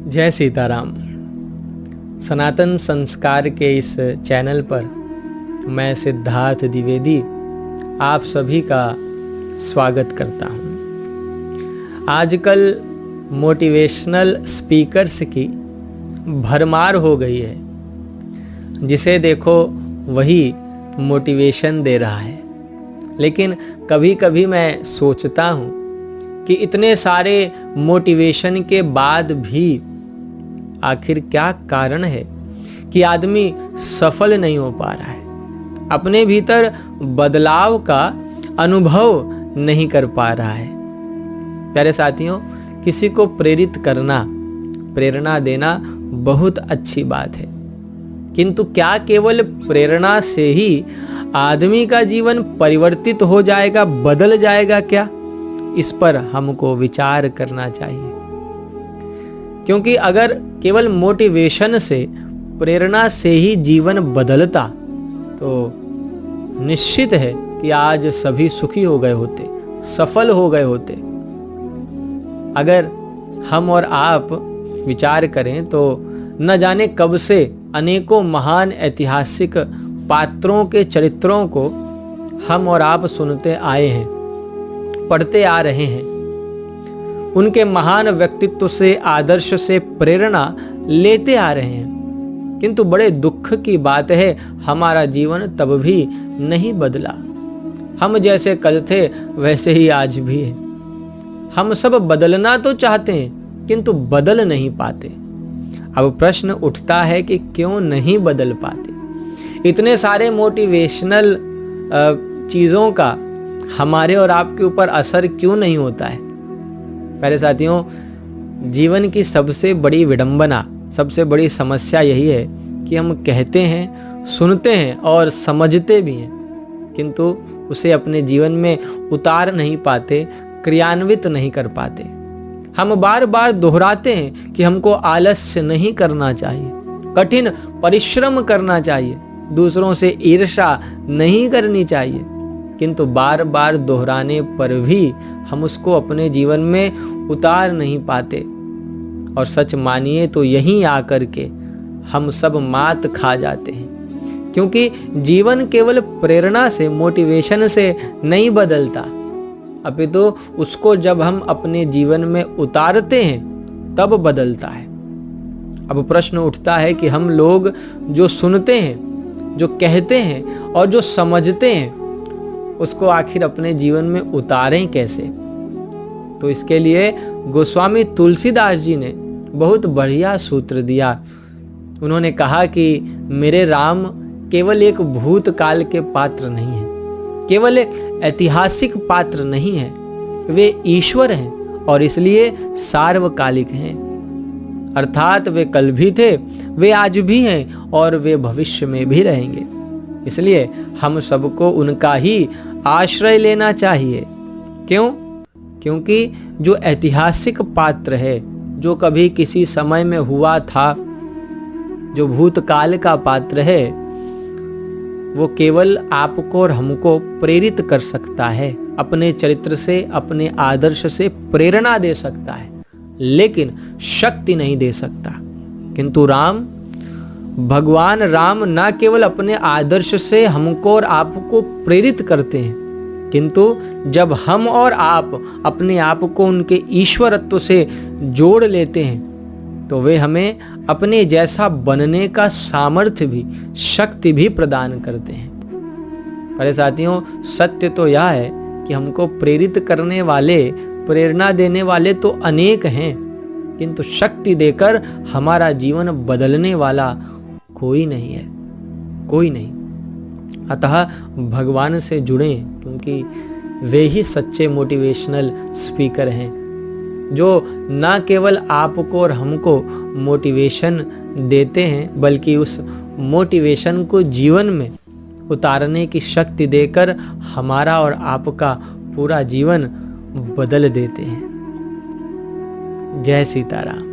जय सीताराम। सनातन संस्कार के इस चैनल पर मैं सिद्धार्थ द्विवेदी आप सभी का स्वागत करता हूँ। आजकल मोटिवेशनल स्पीकर्स की भरमार हो गई है, जिसे देखो वही मोटिवेशन दे रहा है। लेकिन कभी कभी मैं सोचता हूँ कि इतने सारे मोटिवेशन के बाद भी आखिर क्या कारण है कि आदमी सफल नहीं हो पा रहा है, अपने भीतर बदलाव का अनुभव नहीं कर पा रहा है। प्यारे साथियों, किसी को प्रेरित करना, प्रेरणा देना बहुत अच्छी बात है, किंतु क्या केवल प्रेरणा से ही आदमी का जीवन परिवर्तित हो जाएगा, बदल जाएगा क्या? इस पर हमको विचार करना चाहिए। क्योंकि अगर केवल मोटिवेशन से, प्रेरणा से ही जीवन बदलता तो निश्चित है कि आज सभी सुखी हो गए होते, सफल हो गए होते। अगर हम और आप विचार करें तो न जाने कब से अनेकों महान ऐतिहासिक पात्रों के चरित्रों को हम और आप सुनते आए हैं, पढ़ते आ रहे हैं। उनके महान व्यक्तित्व से, आदर्श से प्रेरणा लेते आ रहे हैं, किंतु बड़े दुख की बात है हमारा जीवन तब भी नहीं बदला। हम जैसे कल थे वैसे ही आज भी है। हम सब बदलना तो चाहते हैं किंतु बदल नहीं पाते। अब प्रश्न उठता है कि क्यों नहीं बदल पाते? इतने सारे मोटिवेशनल चीज़ों का हमारे और आपके ऊपर असर क्यों नहीं होता है? प्यारे साथियों, जीवन की सबसे बड़ी विडंबना, सबसे बड़ी समस्या यही है कि हम कहते हैं, सुनते हैं और समझते भी हैं, किंतु उसे अपने जीवन में उतार नहीं पाते, क्रियान्वित नहीं कर पाते। हम बार बार दोहराते हैं कि हमको आलस्य नहीं करना चाहिए, कठिन परिश्रम करना चाहिए, दूसरों से ईर्ष्या नहीं करनी चाहिए, किंतु बार बार दोहराने पर भी हम उसको अपने जीवन में उतार नहीं पाते। और सच मानिए तो यहीं आकर के हम सब मात खा जाते हैं, क्योंकि जीवन केवल प्रेरणा से, मोटिवेशन से नहीं बदलता, अपितु उसको जब हम अपने जीवन में उतारते हैं तब बदलता है। अब प्रश्न उठता है कि हम लोग जो सुनते हैं, जो कहते हैं और जो समझते हैं, उसको आखिर अपने जीवन में उतारें कैसे? तो इसके लिए गोस्वामी तुलसीदास जी ने बहुत बढ़िया सूत्र दिया। उन्होंने कहा कि मेरे राम केवल एक भूतकाल के पात्र नहीं है, केवल एक ऐतिहासिक पात्र नहीं है, वे ईश्वर हैं और इसलिए सार्वकालिक हैं। अर्थात वे कल भी थे, वे आज भी हैं और वे भविष्य में भी रहेंगे। इसलिए हम सबको उनका ही आश्रय लेना चाहिए। क्यों? क्योंकि जो ऐतिहासिक पात्र है, जो कभी किसी समय में हुआ था, जो भूतकाल का पात्र है, वो केवल आपको और हमको प्रेरित कर सकता है, अपने चरित्र से, अपने आदर्श से प्रेरणा दे सकता है, लेकिन शक्ति नहीं दे सकता। किंतु राम, भगवान राम न केवल अपने आदर्श से हमको और आपको प्रेरित करते हैं, किंतु जब हम और आप अपने आप को उनके ईश्वरत्व से जोड़ लेते हैं तो वे हमें अपने जैसा बनने का सामर्थ्य भी, शक्ति भी प्रदान करते हैं। पर साथियों, सत्य तो यह है कि हमको प्रेरित करने वाले, प्रेरणा देने वाले तो अनेक हैं, किंतु शक्ति देकर हमारा जीवन बदलने वाला कोई नहीं है, कोई नहीं। अतः भगवान से जुड़ें, क्योंकि वे ही सच्चे मोटिवेशनल स्पीकर हैं, जो न केवल आपको और हमको मोटिवेशन देते हैं, बल्कि उस मोटिवेशन को जीवन में उतारने की शक्ति देकर हमारा और आपका पूरा जीवन बदल देते हैं। जय सीताराम।